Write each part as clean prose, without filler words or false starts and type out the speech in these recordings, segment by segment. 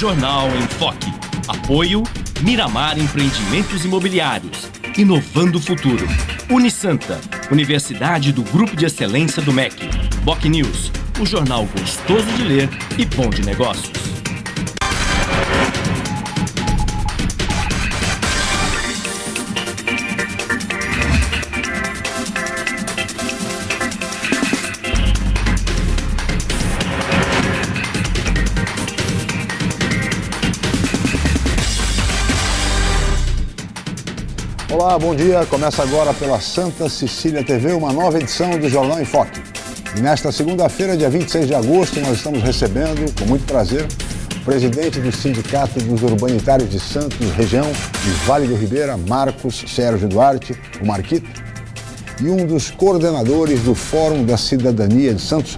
Jornal em Foque. Apoio Miramar Empreendimentos Imobiliários. Inovando o futuro. Unisanta, Universidade do Grupo de Excelência do MEC. Boc News, o jornal gostoso de ler e bom de negócios. Olá, bom dia. Começa agora pela Santa Cecília TV uma nova edição do Jornal em Foque. E nesta segunda-feira, dia 26 de agosto, nós estamos recebendo, com muito prazer, o presidente do Sindicato dos Urbanitários de Santos, região de Vale do Ribeira, Marcos Sérgio Duarte, o Marquito, e um dos coordenadores do Fórum da Cidadania de Santos,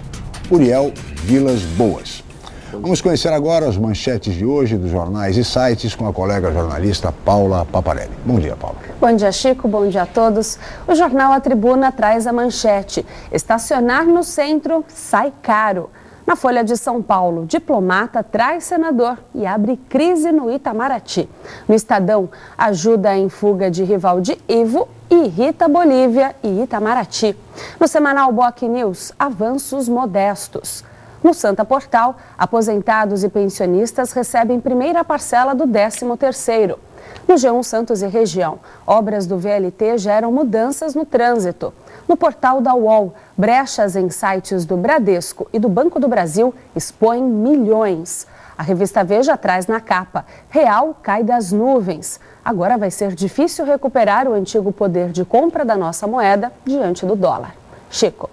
Uriel Vilas Boas. Vamos conhecer agora as manchetes de hoje dos jornais e sites com a colega jornalista Paula Paparelli. Bom dia, Paula. Bom dia, Chico. Bom dia a todos. O jornal A Tribuna traz a manchete: estacionar no centro sai caro. Na Folha de São Paulo, diplomata traz senador e abre crise no Itamaraty. No Estadão, ajuda em fuga de rival de Ivo irrita Bolívia e Itamaraty. No semanal Boc News, avanços modestos. No Santa Portal, aposentados e pensionistas recebem primeira parcela do 13º. No G1 Santos e região, obras do VLT geram mudanças no trânsito. No portal da UOL, brechas em sites do Bradesco e do Banco do Brasil expõem milhões. A revista Veja traz na capa: Real cai das nuvens. Agora vai ser difícil recuperar o antigo poder de compra da nossa moeda diante do dólar. Chico.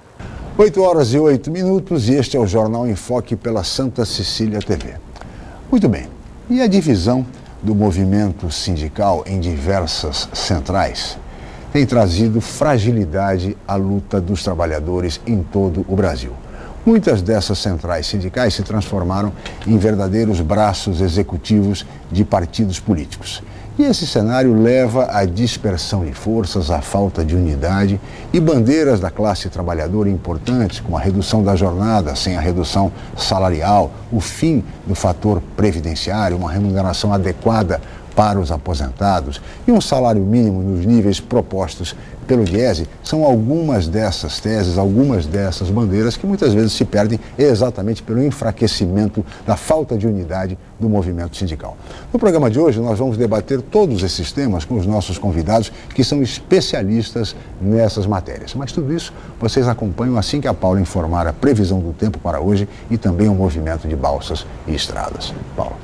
8h08 e este é o Jornal em Foque pela Santa Cecília TV. Muito bem, e a divisão do movimento sindical em diversas centrais tem trazido fragilidade à luta dos trabalhadores em todo o Brasil. Muitas dessas centrais sindicais se transformaram em verdadeiros braços executivos de partidos políticos. E esse cenário leva à dispersão de forças, à falta de unidade e bandeiras da classe trabalhadora importantes, como a redução da jornada sem a redução salarial, o fim do fator previdenciário, uma remuneração adequada para os aposentados e um salário mínimo nos níveis propostos pelo Diese, são algumas dessas teses, algumas dessas bandeiras que muitas vezes se perdem exatamente pelo enfraquecimento da falta de unidade do movimento sindical. No programa de hoje nós vamos debater todos esses temas com os nossos convidados que são especialistas nessas matérias. Mas tudo isso vocês acompanham assim que a Paula informar a previsão do tempo para hoje e também o movimento de balsas e estradas. Paula.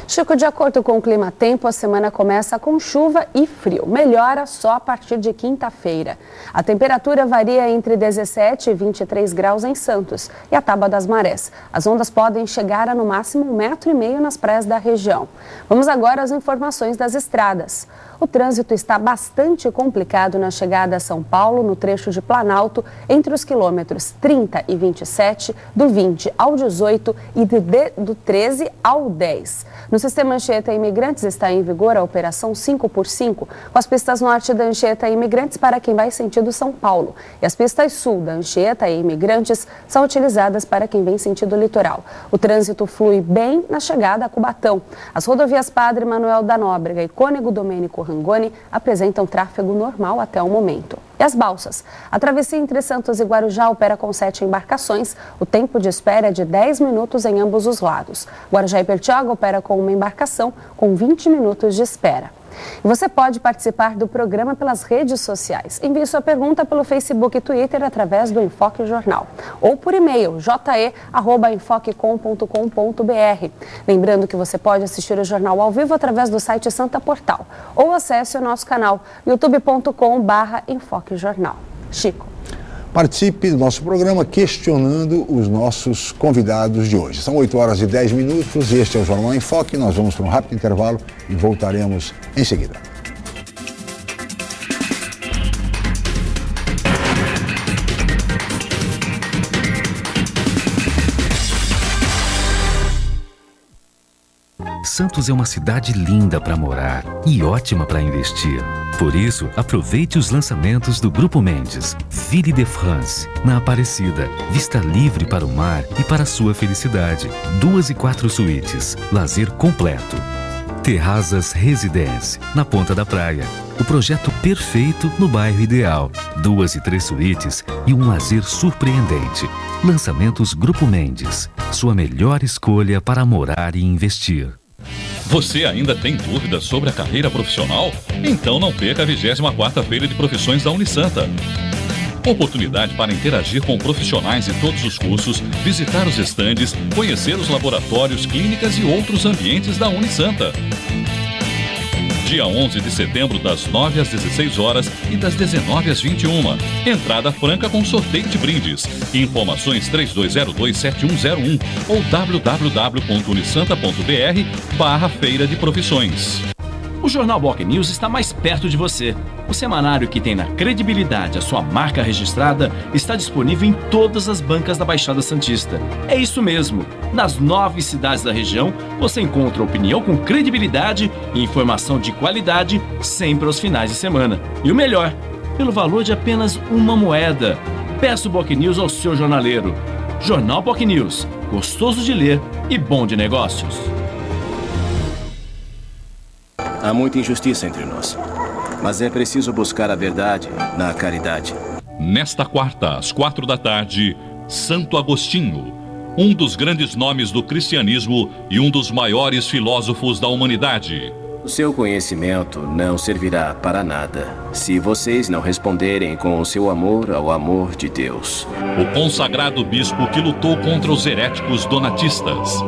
Chico, de acordo com o Climatempo, a semana começa com chuva e frio. Melhora só a partir de quinta-feira. A temperatura varia entre 17 e 23 graus em Santos e a Tábua das Marés. As ondas podem chegar a no máximo 1,5 metro nas praias da região. Vamos agora às informações das estradas. O trânsito está bastante complicado na chegada a São Paulo, no trecho de Planalto, entre os quilômetros 30 e 27, do 20 ao 18 e do 13 ao 10. No sistema Anchieta Imigrantes está em vigor a operação 5x5, com as pistas norte da Anchieta Imigrantes para quem vai sentido São Paulo. E as pistas sul da Anchieta e Imigrantes são utilizadas para quem vem sentido litoral. O trânsito flui bem na chegada a Cubatão. As rodovias Padre Manuel da Nóbrega e Cônego Domênico Rangoni apresentam tráfego normal até o momento. E as balsas? A travessia entre Santos e Guarujá opera com 7 embarcações. O tempo de espera é de 10 minutos em ambos os lados. Guarujá e Bertioga opera com uma embarcação com 20 minutos de espera. E você pode participar do programa pelas redes sociais. Envie sua pergunta pelo Facebook e Twitter através do Enfoque Jornal ou por e-mail je@enfoquecom.com.br. Lembrando que você pode assistir o jornal ao vivo através do site Santa Portal ou acesse o nosso canal youtube.com/enfoquejornal. Chico. Participe do nosso programa questionando os nossos convidados de hoje. São 8h10 e este é o Jornal em Foque. Nós vamos para um rápido intervalo e voltaremos em seguida. Santos é uma cidade linda para morar e ótima para investir. Por isso, aproveite os lançamentos do Grupo Mendes. Ville de France, na Aparecida. Vista livre para o mar e para a sua felicidade. 2 e 4 suítes. Lazer completo. Terrazas Residence, na Ponta da Praia. O projeto perfeito no bairro ideal. 2 e 3 suítes e um lazer surpreendente. Lançamentos Grupo Mendes. Sua melhor escolha para morar e investir. Você ainda tem dúvidas sobre a carreira profissional? Então não perca a 24ª Feira de Profissões da Unisanta. Oportunidade para interagir com profissionais de todos os cursos, visitar os estandes, conhecer os laboratórios, clínicas e outros ambientes da Unisanta. Dia 11 de setembro, das 9 às 16 horas e das 19 às 21. Entrada franca com sorteio de brindes. Informações 3202-7101 ou www.unisanta.br/Feira de Profissões. O Jornal Boc News está mais perto de você. O semanário que tem na credibilidade a sua marca registrada está disponível em todas as bancas da Baixada Santista. É isso mesmo. Nas 9 cidades da região, você encontra opinião com credibilidade e informação de qualidade sempre aos finais de semana. E o melhor, pelo valor de apenas uma moeda. Peça o Boc News ao seu jornaleiro. Jornal Boc News, gostoso de ler e bom de negócios. Há muita injustiça entre nós, mas é preciso buscar a verdade na caridade. Nesta quarta, às 4 da tarde, Santo Agostinho, um dos grandes nomes do cristianismo e um dos maiores filósofos da humanidade. O seu conhecimento não servirá para nada se vocês não responderem com o seu amor ao amor de Deus. O consagrado bispo que lutou contra os heréticos donatistas.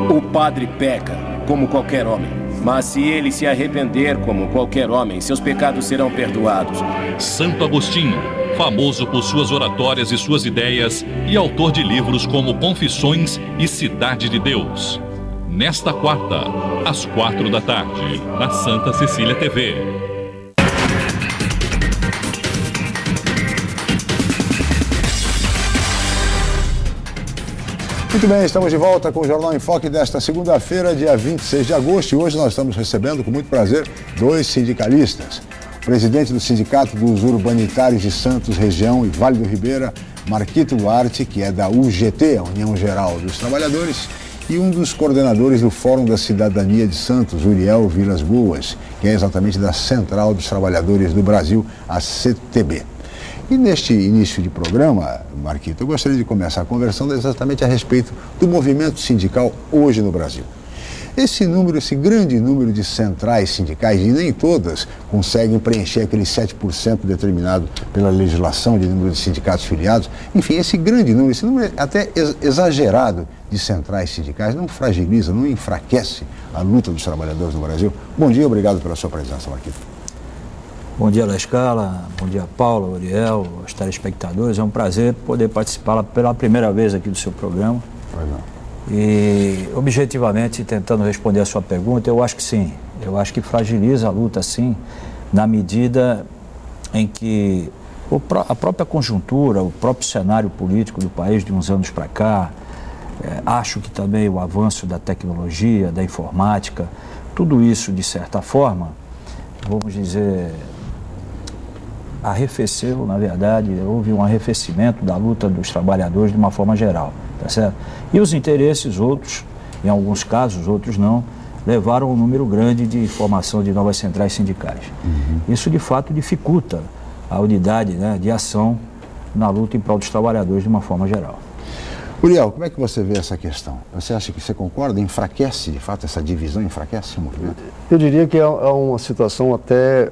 O padre peca, como qualquer homem. Mas se ele se arrepender como qualquer homem, seus pecados serão perdoados. Santo Agostinho, famoso por suas oratórias e suas ideias, e autor de livros como Confissões e Cidade de Deus. Nesta quarta, às 4 da tarde, na Santa Cecília TV. Muito bem, estamos de volta com o Jornal em Foque desta segunda-feira, dia 26 de agosto, e hoje nós estamos recebendo com muito prazer 2 sindicalistas. O presidente do Sindicato dos Urbanitários de Santos, Região e Vale do Ribeira, Marquito Duarte, que é da UGT, a União Geral dos Trabalhadores, e um dos coordenadores do Fórum da Cidadania de Santos, Uriel Vilas Boas, que é exatamente da Central dos Trabalhadores do Brasil, a CTB. E neste início de programa, Marquito, eu gostaria de começar conversando exatamente a respeito do movimento sindical hoje no Brasil. Esse grande número de centrais sindicais, e nem todas conseguem preencher aquele 7% determinado pela legislação de número de sindicatos filiados. Enfim, esse grande número, esse número até exagerado de centrais sindicais, não fragiliza, não enfraquece a luta dos trabalhadores no Brasil? Bom dia, obrigado pela sua presença, Marquito. Bom dia, La Scala, bom dia, Paulo, Uriel, os telespectadores. É um prazer poder participar pela primeira vez aqui do seu programa. E, objetivamente, tentando responder a sua pergunta, eu acho que sim. Eu acho que fragiliza a luta, sim, na medida em que a própria conjuntura, o próprio cenário político do país de uns anos para cá, acho que também o avanço da tecnologia, da informática, tudo isso, de certa forma, vamos dizer, arrefeceu, na verdade, houve um arrefecimento da luta dos trabalhadores de uma forma geral, tá certo? E os interesses, outros, em alguns casos, outros não, levaram um número grande de formação de novas centrais sindicais. Isso, de fato, dificulta a unidade, né, de ação na luta em prol dos trabalhadores de uma forma geral. Uriel, como é que você vê essa questão? Você acha que você concorda? Enfraquece, de fato, essa divisão enfraquece o movimento? Eu diria que é uma situação até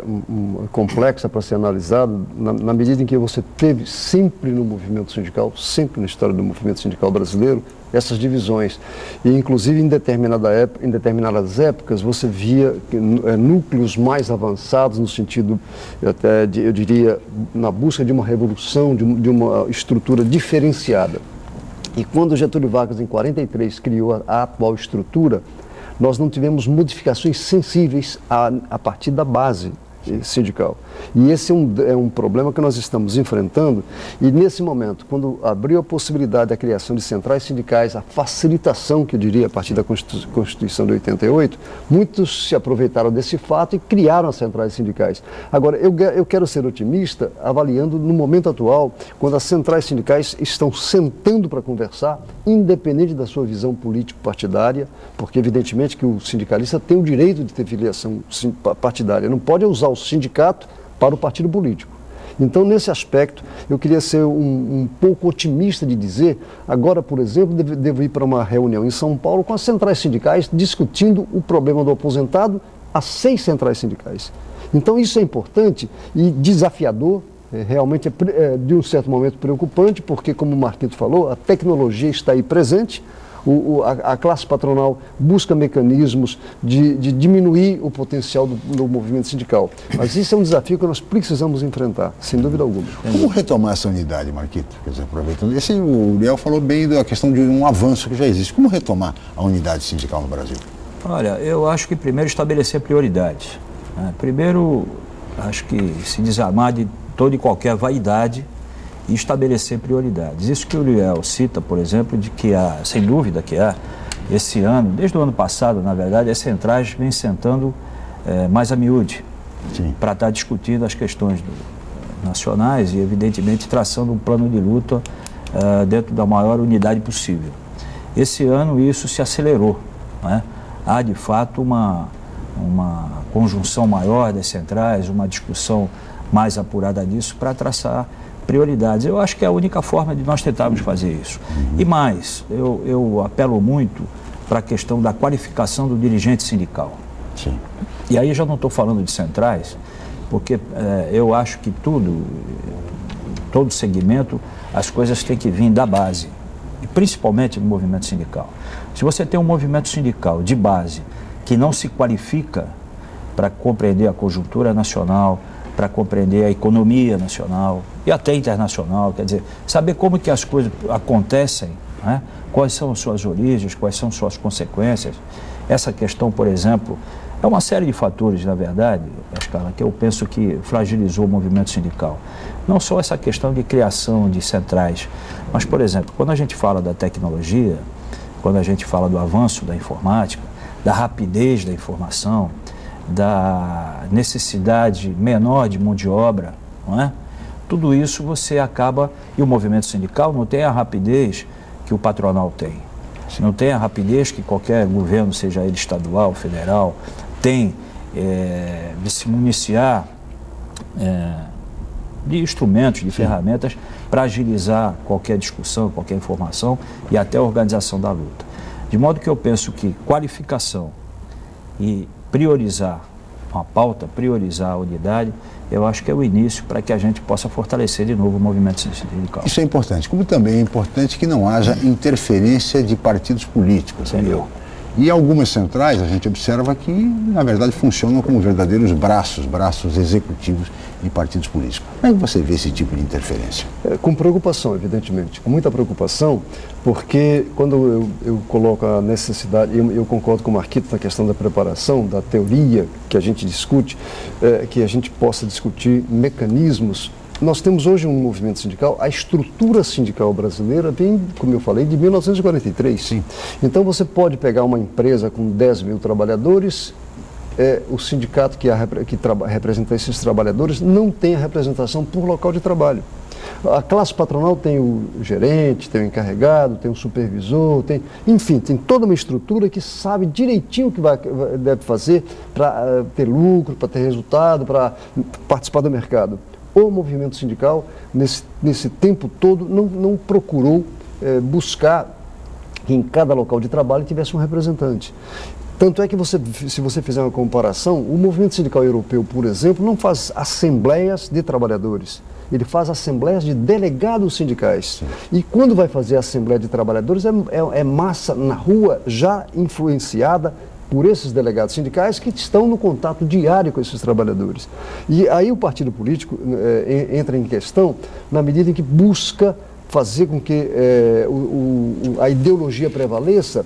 complexa para ser analisada, na medida em que você teve sempre no movimento sindical, sempre na história do movimento sindical brasileiro, essas divisões. E, inclusive, em determinadas épocas, você via núcleos mais avançados, no sentido, até, eu diria, na busca de uma revolução, de uma estrutura diferenciada. E quando Getúlio Vargas, em 43, criou a atual estrutura, nós não tivemos modificações sensíveis a partir da base sindical. E esse é um problema que nós estamos enfrentando. E nesse momento, quando abriu a possibilidade da criação de centrais sindicais, a facilitação, que eu diria, a partir da Constituição de 88, muitos se aproveitaram desse fato e criaram as centrais sindicais. Agora, eu quero ser otimista, avaliando no momento atual, quando as centrais sindicais estão sentando para conversar, independente da sua visão político-partidária, porque evidentemente que o sindicalista tem o direito de ter filiação partidária, não pode usar o sindicato para o partido político. Então, nesse aspecto, eu queria ser um pouco otimista de dizer, agora, por exemplo, devo ir para uma reunião em São Paulo com as centrais sindicais, discutindo o problema do aposentado, as 6 centrais sindicais. Então, isso é importante e desafiador, realmente de um certo momento preocupante, porque, como o Marquito falou, a tecnologia está aí presente, a classe patronal busca mecanismos de diminuir o potencial do movimento sindical. Mas isso é um desafio que nós precisamos enfrentar, sem dúvida alguma. Como retomar essa unidade, Marquito? Quer dizer, aproveitando, o Uriel falou bem da questão de um avanço que já existe. Como retomar a unidade sindical no Brasil? Olha, eu acho que primeiro estabelecer prioridades. Né? Primeiro, acho que se desarmar de toda e qualquer vaidade e estabelecer prioridades. Isso que o Uriel cita, por exemplo, de que há, sem dúvida que há, esse ano, desde o ano passado, na verdade, as centrais vêm sentando mais a miúde para estar discutindo as questões nacionais e, evidentemente, traçando um plano de luta dentro da maior unidade possível. Esse ano isso se acelerou, né? Há, de fato, uma conjunção maior das centrais, uma discussão mais apurada disso para traçar prioridades. Eu acho que é a única forma de nós tentarmos fazer isso. E mais, eu apelo muito para a questão da qualificação do dirigente sindical. Sim. E aí já não estou falando de centrais, porque eu acho que todo segmento, as coisas têm que vir da base, e principalmente no movimento sindical. Se você tem um movimento sindical de base que não se qualifica para compreender a conjuntura nacional, para compreender a economia nacional e até internacional, quer dizer, saber como que as coisas acontecem, né? Quais são suas origens, quais são suas consequências. Essa questão, por exemplo, é uma série de fatores, na verdade, Escala, que eu penso que fragilizou o movimento sindical. Não só essa questão de criação de centrais, mas, por exemplo, quando a gente fala da tecnologia, quando a gente fala do avanço da informática, da rapidez da informação, da necessidade menor de mão de obra, não é? Tudo isso você acaba, e o movimento sindical não tem a rapidez que o patronal tem, não tem a rapidez que qualquer governo, seja ele estadual, federal, tem de se municiar de instrumentos, de ferramentas para agilizar qualquer discussão, qualquer informação e até a organização da luta. De modo que eu penso que qualificação e priorizar uma pauta, priorizar a unidade, eu acho que é o início para que a gente possa fortalecer de novo o movimento sindical. Isso é importante, como também é importante que não haja interferência de partidos políticos. Entendeu? E algumas centrais a gente observa que, na verdade, funcionam como verdadeiros braços executivos de partidos políticos. Como é que você vê esse tipo de interferência? Com preocupação, evidentemente, com muita preocupação, porque quando eu coloco a necessidade, eu concordo com o Marquito na questão da preparação, da teoria que a gente discute, que a gente possa discutir mecanismos. Nós temos hoje um movimento sindical, a estrutura sindical brasileira vem, como eu falei, de 1943. Sim. Então você pode pegar uma empresa com 10 mil trabalhadores, o sindicato que representa esses trabalhadores não tem a representação por local de trabalho. A classe patronal tem o gerente, tem o encarregado, tem o supervisor, enfim, tem toda uma estrutura que sabe direitinho o que deve fazer para ter lucro, para ter resultado, para participar do mercado. O movimento sindical, nesse tempo todo, não procurou buscar que em cada local de trabalho tivesse um representante. Tanto é que se você fizer uma comparação, o movimento sindical europeu, por exemplo, não faz assembleias de trabalhadores. Ele faz assembleias de delegados sindicais. Sim. E quando vai fazer a assembleia de trabalhadores, é massa na rua já influenciada por esses delegados sindicais que estão no contato diário com esses trabalhadores. E aí o partido político entra em questão na medida em que busca fazer com que a ideologia prevaleça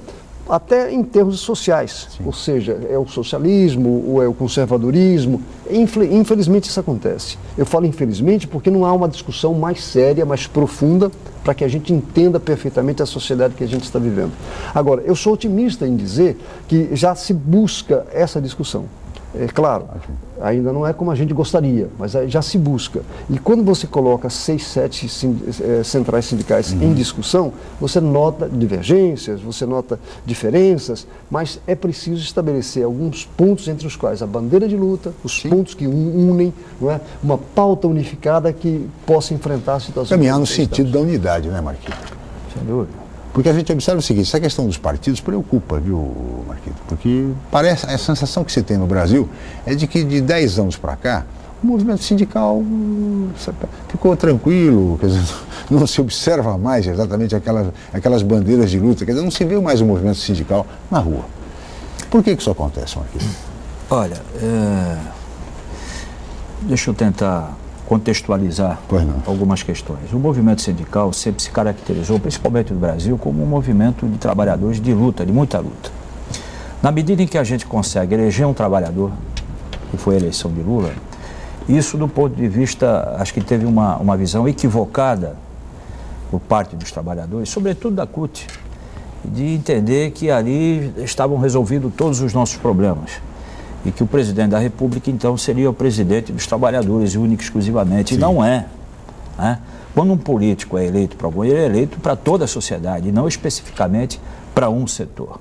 até em termos sociais, ou seja, é o socialismo ou é o conservadorismo. Infelizmente isso acontece. Eu falo infelizmente porque não há uma discussão mais séria, mais profunda, para que a gente entenda perfeitamente a sociedade que a gente está vivendo. Agora, eu sou otimista em dizer que já se busca essa discussão. É claro, ainda não é como a gente gostaria, mas já se busca. E quando você coloca 6, 7 centrais sindicais em discussão, você nota divergências, você nota diferenças, mas é preciso estabelecer alguns pontos entre os quais a bandeira de luta, os pontos que unem, não é? Uma pauta unificada que possa enfrentar a situação. Caminhar no sentido da unidade, né, Marquito? Sem dúvida. Porque a gente observa o seguinte, essa questão dos partidos preocupa, viu, Marquito? Porque parece, a sensação que se tem no Brasil é de que de 10 anos para cá, o movimento sindical ficou tranquilo, quer dizer, não se observa mais exatamente aquelas bandeiras de luta, quer dizer, não se vê mais o movimento sindical na rua. Por que isso acontece, Marquito? Olha, deixa eu tentar contextualizar algumas questões. O movimento sindical sempre se caracterizou, principalmente no Brasil, como um movimento de trabalhadores de luta, de muita luta. Na medida em que a gente consegue eleger um trabalhador, que foi a eleição de Lula, isso do ponto de vista, acho que teve uma visão equivocada por parte dos trabalhadores, sobretudo da CUT, de entender que ali estavam resolvidos todos os nossos problemas. E que o presidente da República, então, seria o presidente dos trabalhadores, único e exclusivamente. E não é, né? Quando um político é eleito para algum, ele é eleito para toda a sociedade, e não especificamente para um setor.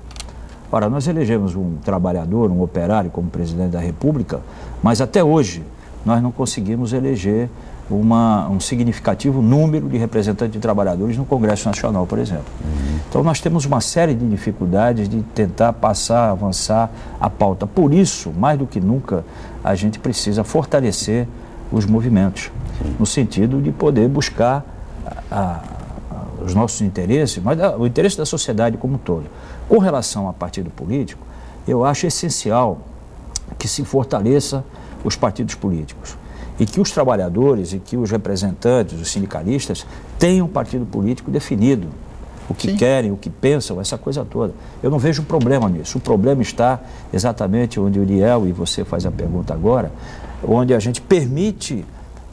Ora, nós elegemos um trabalhador, um operário como presidente da República, mas até hoje nós não conseguimos eleger um significativo número de representantes de trabalhadores no Congresso Nacional, por exemplo. Então nós temos uma série de dificuldades de tentar passar, avançar a pauta. Por isso, mais do que nunca, a gente precisa fortalecer os movimentos, no sentido de poder buscar os nossos interesses, mas o interesse da sociedade como um todo. Com relação ao partido político, eu acho essencial que se fortaleça os partidos políticos e que os trabalhadores e que os representantes, os sindicalistas, tenham um partido político definido, o que querem, o que pensam, essa coisa toda. Eu não vejo problema nisso. O problema está exatamente onde o Uriel, e você faz a pergunta agora, onde a gente permite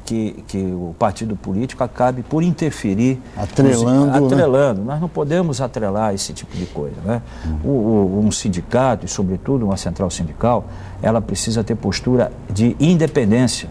que o partido político acabe por interferir. Atrelando. Né? Nós não podemos atrelar esse tipo de coisa, né? Um sindicato, e sobretudo uma central sindical, ela precisa ter postura de independência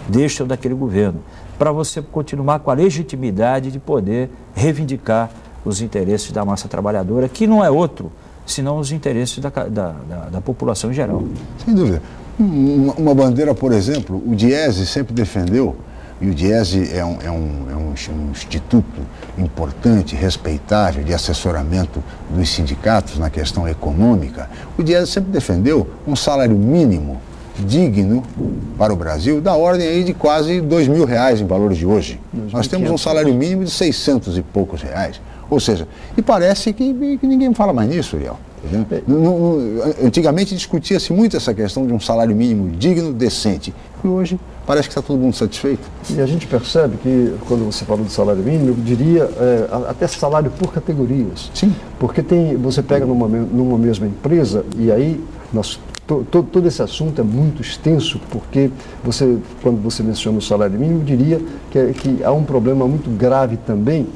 deste ou daquele governo, para você continuar com a legitimidade de poder reivindicar os interesses da massa trabalhadora, que não é outro, senão os interesses da população em geral. Sem dúvida. Uma bandeira, por exemplo, o Diese sempre defendeu, e o Diese é um instituto importante, respeitável, de assessoramento dos sindicatos na questão econômica. O Diese sempre defendeu um salário mínimo digno para o Brasil, da ordem aí de quase R$2.000 em valores de hoje. Nós temos um salário mínimo de 600 e poucos reais. Ou seja, e parece que ninguém fala mais nisso, Uriel. Antigamente discutia-se muito essa questão de um salário mínimo digno, decente. E hoje parece que está todo mundo satisfeito. E a gente percebe que, quando você fala do salário mínimo, eu diria até salário por categorias. Sim. Porque você pega numa mesma empresa, e aí todo esse assunto é muito extenso, porque quando você menciona o salário mínimo, eu diria que há um problema muito grave também,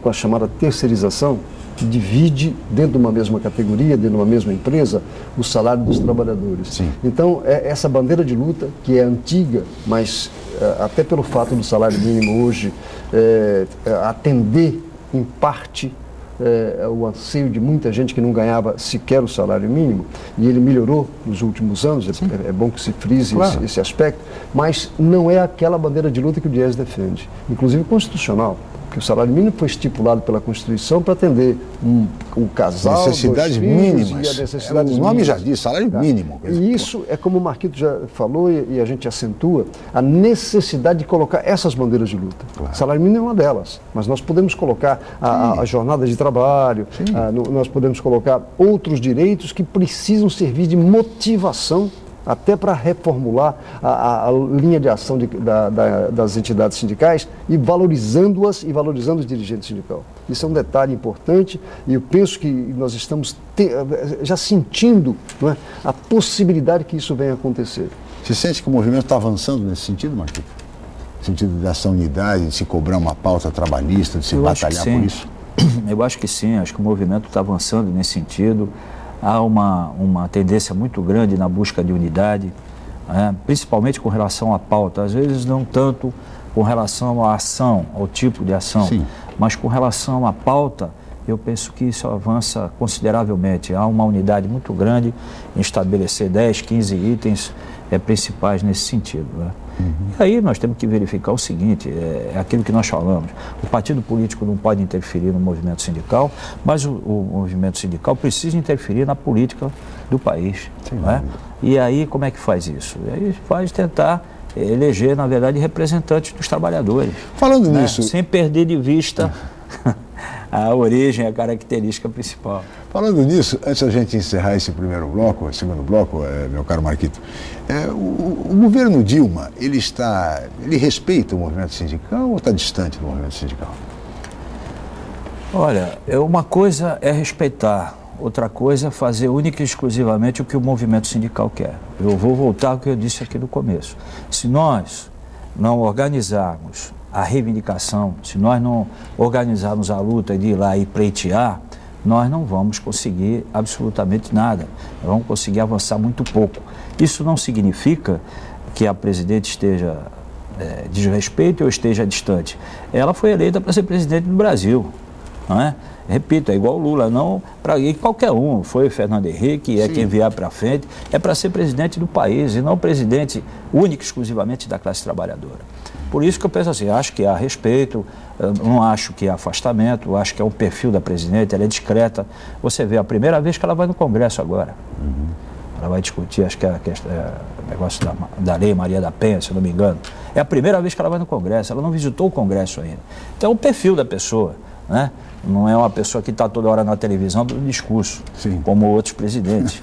com a chamada terceirização, que divide dentro de uma mesma categoria, dentro de uma mesma empresa, o salário dos trabalhadores. Sim. Então, essa bandeira de luta, que é antiga, mas até pelo fato do salário mínimo hoje atender, em parte, o anseio de muita gente que não ganhava sequer o salário mínimo, e ele melhorou nos últimos anos, é bom que se frise esse aspecto, mas não é aquela bandeira de luta que o Diese defende, inclusive constitucional. Que o salário mínimo foi estipulado pela Constituição para atender o casal, necessidades mínimas. O nome já diz, salário mínimo. E isso é como o Marquito já falou e a gente acentua, a necessidade de colocar essas bandeiras de luta. Claro. Salário mínimo é uma delas, mas nós podemos colocar a jornada de trabalho, nós podemos colocar outros direitos que precisam servir de motivação até para reformular a linha de ação das entidades sindicais e valorizando-as e valorizando os dirigentes sindicais. Isso é um detalhe importante e eu penso que nós estamos já sentindo, não é, a possibilidade que isso venha a acontecer. Você sente que o movimento está avançando nesse sentido, Marquinhos? No sentido dessa unidade, de se cobrar uma pauta trabalhista, de se batalhar por isso? Eu acho que sim, acho que o movimento está avançando nesse sentido. Há uma tendência muito grande na busca de unidade, principalmente com relação à pauta. Às vezes não tanto com relação à ação, ao tipo de ação, sim, mas com relação à pauta, eu penso que isso avança consideravelmente. Há uma unidade muito grande em estabelecer 10, 15 itens principais nesse sentido. Né? Uhum. E aí nós temos que verificar o seguinte, é aquilo que nós falamos, o partido político não pode interferir no movimento sindical, mas o movimento sindical precisa interferir na política do país. Né? E aí como é que faz isso? E aí faz tentar eleger, na verdade, representantes dos trabalhadores. Falando nisso... Sem perder de vista a origem, a característica principal. Falando nisso, antes da gente encerrar esse primeiro bloco, segundo bloco, meu caro Marquito, o governo Dilma, ele respeita o movimento sindical ou está distante do movimento sindical? Olha, uma coisa é respeitar, outra coisa é fazer única e exclusivamente o que o movimento sindical quer. Eu vou voltar ao que eu disse aqui no começo. Se nós não organizarmos a reivindicação, se nós não organizarmos a luta de ir lá e pleitear, nós não vamos conseguir absolutamente nada. Nós vamos conseguir avançar muito pouco. Isso não significa que a presidente esteja desrespeito ou esteja distante. Ela foi eleita para ser presidente do Brasil, não é? Repito, é igual o Lula, não para qualquer um. Foi o Fernando Henrique, é quem vier para frente, é para ser presidente do país e não presidente único e exclusivamente da classe trabalhadora. Por isso que eu penso assim, acho que há respeito, não acho que há afastamento, acho que é um perfil da presidente, ela é discreta. Você vê, a primeira vez que ela vai no Congresso agora. Uhum. Ela vai discutir, acho que é o negócio da Lei Maria da Penha, se eu não me engano. É a primeira vez que ela vai no Congresso, ela não visitou o Congresso ainda. Então é o perfil da pessoa, né? Não é uma pessoa que está toda hora na televisão do discurso, sim, como outros presidentes.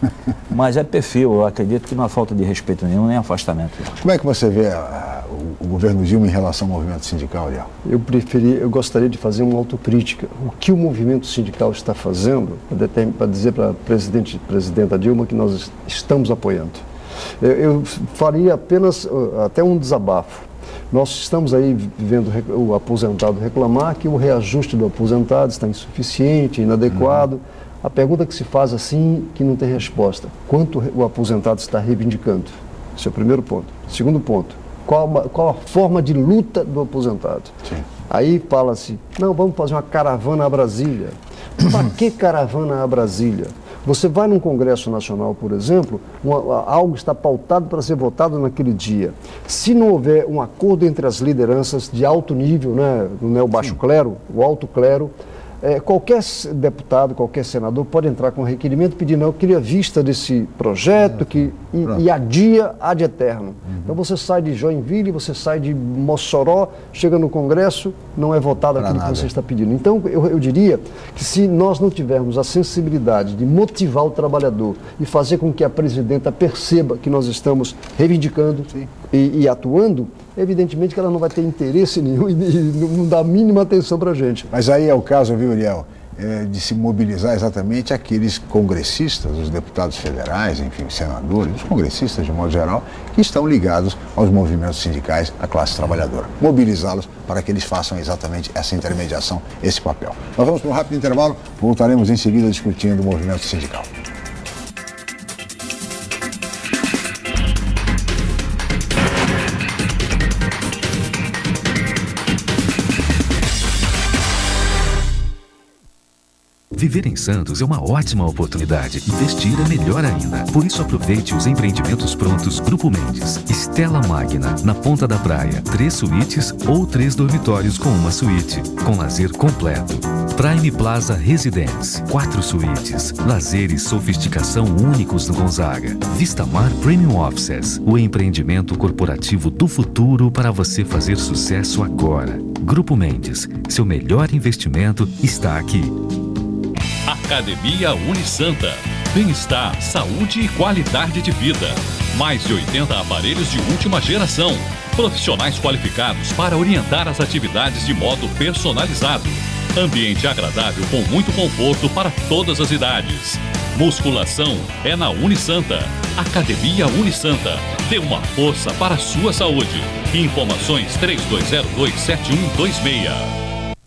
Mas é perfil, eu acredito que não há falta de respeito nenhum, nem afastamento. Como é que você vê o governo Dilma em relação ao movimento sindical, Ariel? Eu gostaria de fazer uma autocrítica. O que o movimento sindical está fazendo para dizer para a presidenta Dilma que nós estamos apoiando. Eu faria apenas até um desabafo. Nós estamos aí vendo o aposentado reclamar que o reajuste do aposentado está insuficiente, inadequado. A pergunta que se faz assim, que não tem resposta. Quanto o aposentado está reivindicando? Esse é o primeiro ponto. Segundo ponto, qual a forma de luta do aposentado? Sim. Aí fala-se, não, vamos fazer uma caravana a Brasília. Para que caravana a Brasília? Você vai num Congresso Nacional, por exemplo, algo está pautado para ser votado naquele dia. Se não houver um acordo entre as lideranças de alto nível, né, não é o baixo clero, o alto clero, qualquer deputado, qualquer senador pode entrar com requerimento pedindo, eu queria vista desse projeto e adia ad eterno. Uhum. Então você sai de Joinville, você sai de Mossoró, chega no Congresso, não é votado aquilo que você está pedindo. Então eu diria que se nós não tivermos a sensibilidade de motivar o trabalhador e fazer com que a presidenta perceba que nós estamos reivindicando e atuando, evidentemente que ela não vai ter interesse nenhum e não dá a mínima atenção para a gente. Mas aí é o caso, viu, Ariel, de se mobilizar exatamente aqueles congressistas, os deputados federais, enfim, senadores, os congressistas de modo geral, que estão ligados aos movimentos sindicais, à classe trabalhadora. Mobilizá-los para que eles façam exatamente essa intermediação, esse papel. Nós vamos para um rápido intervalo, voltaremos em seguida discutindo o movimento sindical. Viver em Santos é uma ótima oportunidade. Investir é melhor ainda. Por isso aproveite os empreendimentos prontos Grupo Mendes. Stella Magna, na Ponta da Praia. 3 suítes ou 3 dormitórios com uma suíte. Com lazer completo. Prime Plaza Residence. 4 suítes. Lazer e sofisticação únicos no Gonzaga. Vistamar Premium Offices. O empreendimento corporativo do futuro para você fazer sucesso agora. Grupo Mendes. Seu melhor investimento está aqui. Academia Unisanta. bem-estar, saúde e qualidade de vida. Mais de 80 aparelhos de última geração. Profissionais qualificados para orientar as atividades de modo personalizado. Ambiente agradável com muito conforto para todas as idades. Musculação é na Unisanta. Academia Unisanta. Dê uma força para a sua saúde. Informações 3202-7126.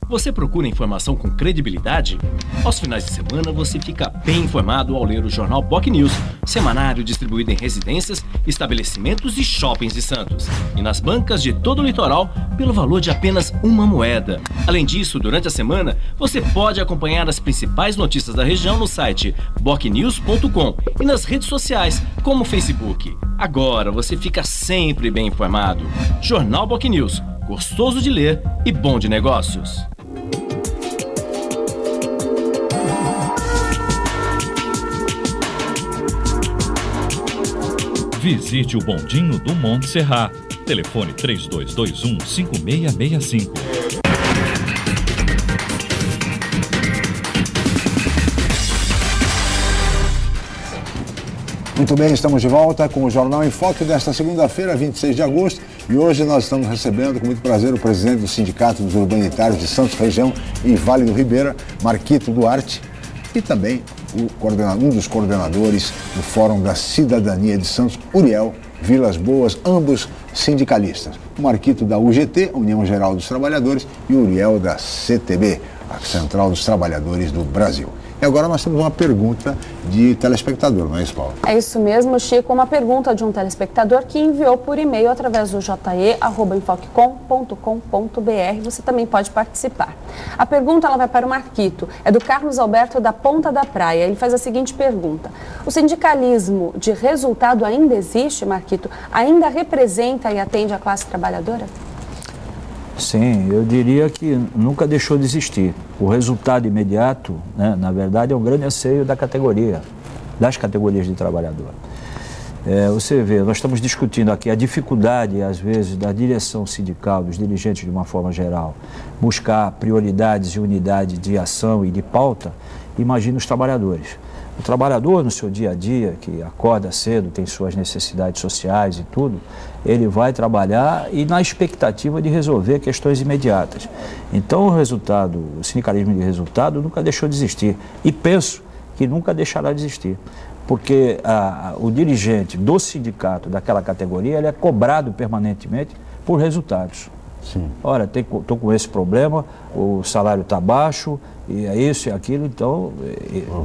Você procura informação com credibilidade? Aos finais de semana você fica bem informado ao ler o jornal BocNews, semanário distribuído em residências, estabelecimentos e shoppings de Santos. E nas bancas de todo o litoral pelo valor de apenas uma moeda. Além disso, durante a semana, você pode acompanhar as principais notícias da região no site bocnews.com e nas redes sociais, como o Facebook. Agora você fica sempre bem informado. Jornal BocNews, gostoso de ler e bom de negócios. Visite o Bondinho do Monte Serrat. Telefone 3221-5665. Muito bem, estamos de volta com o Jornal em Foque desta segunda-feira, 26 de agosto. E hoje nós estamos recebendo com muito prazer o presidente do Sindicato dos Urbanitários de Santos Região e Vale do Ribeira, Marquito Duarte, e também um dos coordenadores do Fórum da Cidadania de Santos, Uriel Vilas Boas, ambos sindicalistas. O Marquito da UGT, União Geral dos Trabalhadores, e o Uriel da CTB, a Central dos Trabalhadores do Brasil. E agora nós temos uma pergunta de telespectador, não é isso, Paulo? É isso mesmo, Chico. Uma pergunta de um telespectador que enviou por e-mail através do je@enfocecom.com.br. Você também pode participar. A pergunta ela vai para o Marquito. É do Carlos Alberto da Ponta da Praia. Ele faz a seguinte pergunta. O sindicalismo de resultado ainda existe, Marquito? Ainda representa e atende a classe trabalhadora? Sim, eu diria que nunca deixou de existir. O resultado imediato, né, na verdade, é um grande anseio da categoria, das categorias de trabalhador. Você vê, nós estamos discutindo aqui a dificuldade, às vezes, da direção sindical, dos dirigentes de uma forma geral, buscar prioridades e unidade de ação e de pauta. Imagina os trabalhadores. O trabalhador, no seu dia a dia, que acorda cedo, tem suas necessidades sociais e tudo, ele vai trabalhar e na expectativa de resolver questões imediatas. Então, o sindicalismo de resultado nunca deixou de existir. E penso que nunca deixará de existir. Porque o dirigente do sindicato, daquela categoria, ele é cobrado permanentemente por resultados. Sim. Olha, estou com esse problema, o salário está baixo, e é isso e aquilo, então...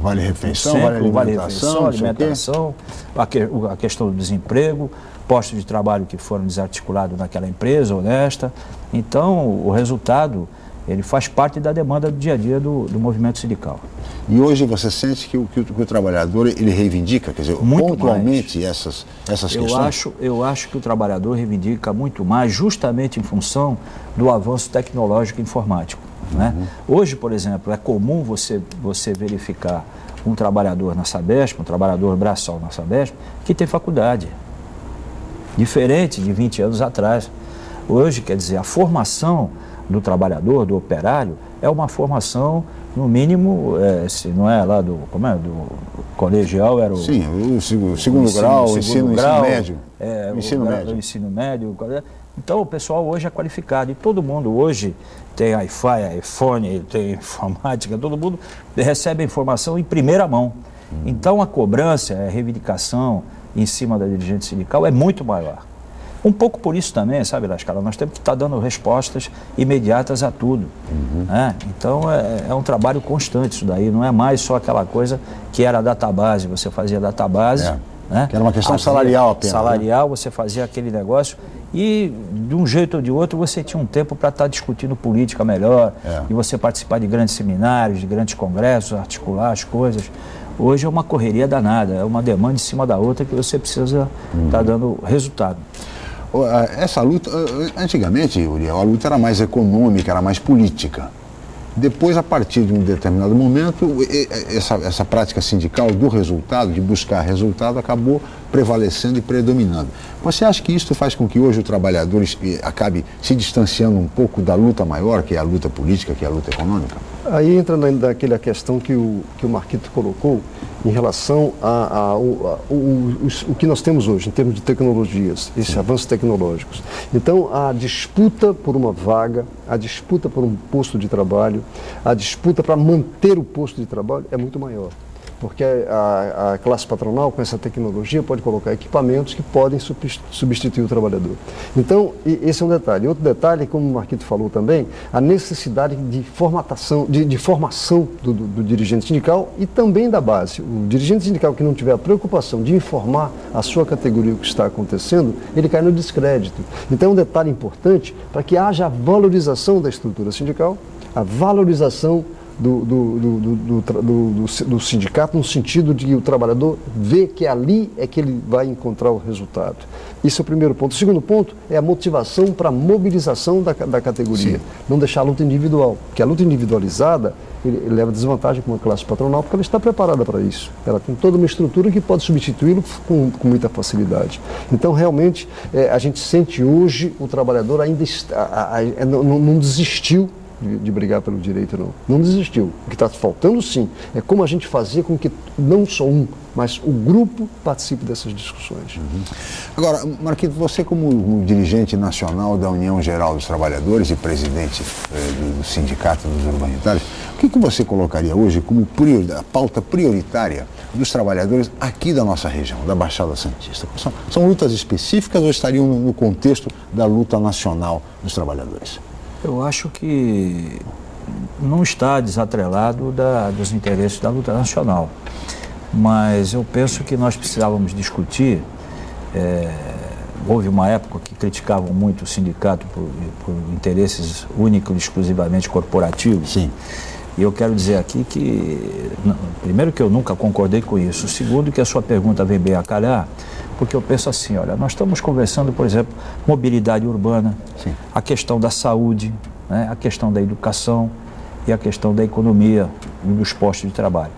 Vale-refeição, alimentação, a questão do desemprego, postos de trabalho que foram desarticulados naquela empresa honesta. Então, o resultado, ele faz parte da demanda do dia a dia do movimento sindical. E hoje você sente que o trabalhador, ele reivindica, quer dizer, muito pontualmente mais. essas questões? Eu acho que o trabalhador reivindica muito mais, justamente em função do avanço tecnológico e informático. Né? Hoje, por exemplo, é comum você verificar um trabalhador na Sabesp, um trabalhador braçal na Sabesp, que tem faculdade. Diferente de 20 anos atrás. Hoje, quer dizer, a formação do trabalhador, do operário, é uma formação, no mínimo, se não é lá do colegial, era o... Sim, o segundo grau, o ensino médio. O ensino médio. Então, o pessoal hoje é qualificado e todo mundo hoje tem Wi-Fi, iPhone, tem informática, todo mundo recebe a informação em primeira mão. Então, a cobrança, a reivindicação em cima da dirigente sindical é muito maior. Um pouco por isso também, sabe, Lascala, nós temos que estar dando respostas imediatas a tudo. Né? Então, é um trabalho constante isso daí, não é mais só aquela coisa que era database, você fazia database. Né? Que era uma questão salarial apenas. Salarial, você fazia aquele negócio e, de um jeito ou de outro, você tinha um tempo para estar discutindo política melhor, e você participar de grandes seminários, de grandes congressos, articular as coisas. Hoje é uma correria danada, é uma demanda em cima da outra que você precisa estar dando resultado. Essa luta, antigamente, Uriel, a luta era mais econômica, era mais política. Depois, a partir de um determinado momento, essa prática sindical do resultado, de buscar resultado, acabou prevalecendo e predominando. Você acha que isso faz com que hoje o trabalhador acabe se distanciando um pouco da luta maior, que é a luta política, que é a luta econômica? Aí entra naquela questão que o Marquito colocou em relação o que nós temos hoje, em termos de tecnologias, esses avanços tecnológicos. Então, a disputa por uma vaga, a disputa por um posto de trabalho, a disputa para manter o posto de trabalho é muito maior. Porque a classe patronal, com essa tecnologia, pode colocar equipamentos que podem substituir o trabalhador. Então, esse é um detalhe. Outro detalhe, como o Marquito falou também, a necessidade de formação do dirigente sindical e também da base. O dirigente sindical que não tiver a preocupação de informar a sua categoria o que está acontecendo, ele cai no descrédito. Então, é um detalhe importante para que haja a valorização da estrutura sindical, a valorização do sindicato, no sentido de que o trabalhador vê que ali é que ele vai encontrar o resultado. Esse é o primeiro ponto. O segundo ponto é a motivação para a mobilização da categoria. Sim. Não deixar a luta individual, porque a luta individualizada ele leva desvantagem com uma classe patronal, porque ela está preparada para isso. Ela tem toda uma estrutura que pode substituí-lo com muita facilidade. Então, realmente, a gente sente hoje o trabalhador ainda não desistiu de brigar pelo direito, não desistiu. O que está faltando, sim, é como a gente fazer com que não só mas o grupo participe dessas discussões. Agora, Marquito, você como dirigente nacional da União Geral dos Trabalhadores e presidente do Sindicato dos Urbanitários, o que você colocaria hoje como a pauta prioritária dos trabalhadores aqui da nossa região, da Baixada Santista? São lutas específicas ou estariam no contexto da luta nacional dos trabalhadores? Eu acho que não está desatrelado dos interesses da luta nacional, mas eu penso que nós precisávamos discutir. Houve uma época que criticavam muito o sindicato por interesses únicos e exclusivamente corporativos. Sim. E eu quero dizer aqui que, primeiro, que eu nunca concordei com isso. Segundo, que a sua pergunta vem bem a calhar, porque eu penso assim, olha, nós estamos conversando, por exemplo, mobilidade urbana, sim, a questão da saúde, né, a questão da educação e a questão da economia e dos postos de trabalho.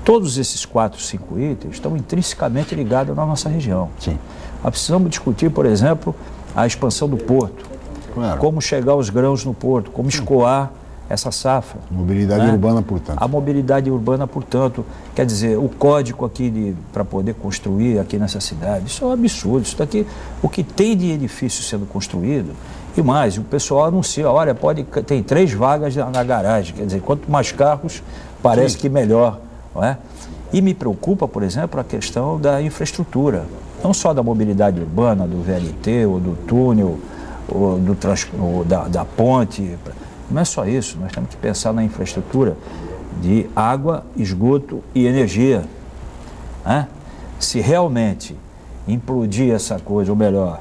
Todos esses 4, 5 itens estão intrinsecamente ligados na nossa região. Sim. Nós precisamos discutir, por exemplo, a expansão do porto, claro, como chegar os grãos no porto, como escoar essa safra. Mobilidade urbana, portanto. A mobilidade urbana, portanto, quer dizer, o código aqui para poder construir aqui nessa cidade, isso é um absurdo. Isso daqui, o que tem de edifício sendo construído, e mais, o pessoal anuncia, olha, tem 3 vagas na garagem, quer dizer, quanto mais carros, parece que melhor, não é? E me preocupa, por exemplo, a questão da infraestrutura, não só da mobilidade urbana, do VLT, ou do túnel, ou da ponte. Não é só isso, nós temos que pensar na infraestrutura de água, esgoto e energia. Né? Se realmente implodir essa coisa, ou melhor,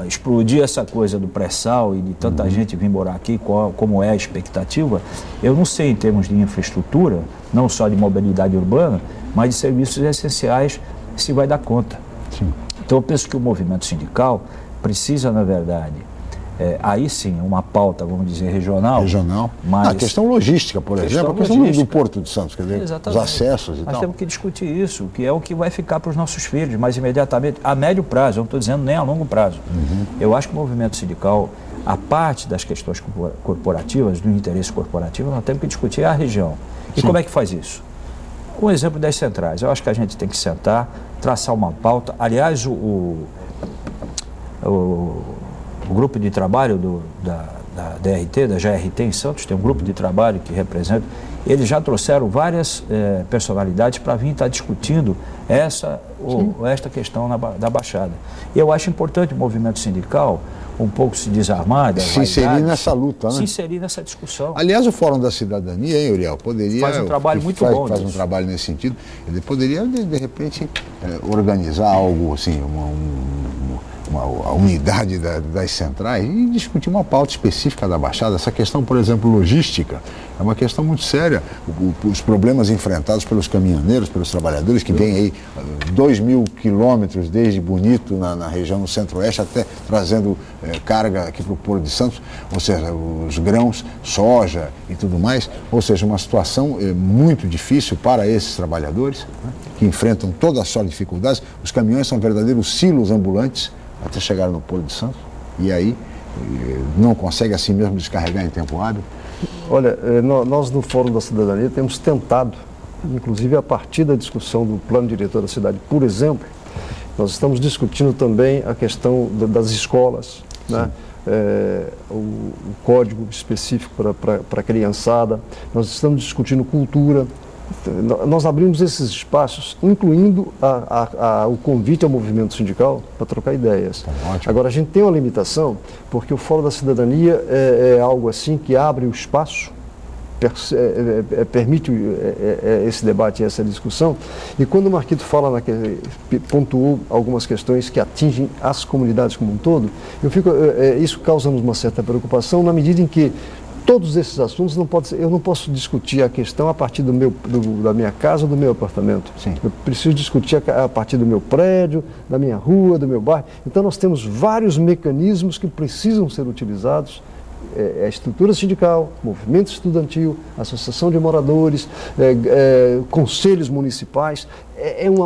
explodir essa coisa do pré-sal e de tanta gente vir morar aqui, como é a expectativa, eu não sei em termos de infraestrutura, não só de mobilidade urbana, mas de serviços essenciais, se vai dar conta. Sim. Então eu penso que o movimento sindical precisa, na verdade, aí sim, uma pauta, vamos dizer, regional. Mas a questão logística, por exemplo, a questão do Porto de Santos, quer dizer, os acessos e tal. Nós temos que discutir isso, que é o que vai ficar para os nossos filhos, mais imediatamente, a médio prazo, eu não estou dizendo nem a longo prazo. Eu acho que o movimento sindical, a parte das questões corporativas, do interesse corporativo, nós temos que discutir a região. E como é que faz isso? Um exemplo das centrais. Eu acho que a gente tem que sentar, traçar uma pauta. Aliás, o grupo de trabalho da DRT, da GRT em Santos, tem um grupo de trabalho que representa, eles já trouxeram várias personalidades para vir estar discutindo esta questão da Baixada. E eu acho importante o movimento sindical um pouco se desarmar, se inserir nessa luta, né? Se inserir nessa discussão. Aliás, o Fórum da Cidadania, hein, Uriel, poderia... Faz um trabalho muito bom. Faz um trabalho nesse sentido. Ele poderia, de repente, organizar algo assim, uma unidade das centrais e discutir uma pauta específica da Baixada. Essa questão, por exemplo, logística, é uma questão muito séria. Os problemas enfrentados pelos caminhoneiros, pelos trabalhadores que vêm aí 2.000 quilômetros desde Bonito, na região do Centro-Oeste, até trazendo carga aqui para o Porto de Santos, ou seja, os grãos, soja e tudo mais. Ou seja, uma situação muito difícil para esses trabalhadores, né, que enfrentam toda a sorte de dificuldades. Os caminhões são verdadeiros silos ambulantes até chegar no Porto de Santos, e aí não consegue assim mesmo descarregar em tempo hábil. Olha, nós no Fórum da Cidadania temos tentado, inclusive a partir da discussão do plano diretor da cidade, por exemplo, nós estamos discutindo também a questão das escolas, né? O código específico para a criançada, nós estamos discutindo cultura. Nós abrimos esses espaços, incluindo o convite ao movimento sindical para trocar ideias. Agora, a gente tem uma limitação, porque o Fórum da Cidadania é algo assim que abre o espaço, permite esse debate, essa discussão, e quando o Marquito fala, pontuou algumas questões que atingem as comunidades como um todo, isso causa-nos uma certa preocupação, na medida em que todos esses assuntos eu não posso discutir a questão a partir da minha casa ou do meu apartamento. Sim. Eu preciso discutir a partir do meu prédio, da minha rua, do meu bairro. Então nós temos vários mecanismos que precisam ser utilizados. A estrutura sindical, movimento estudantil, associação de moradores, conselhos municipais,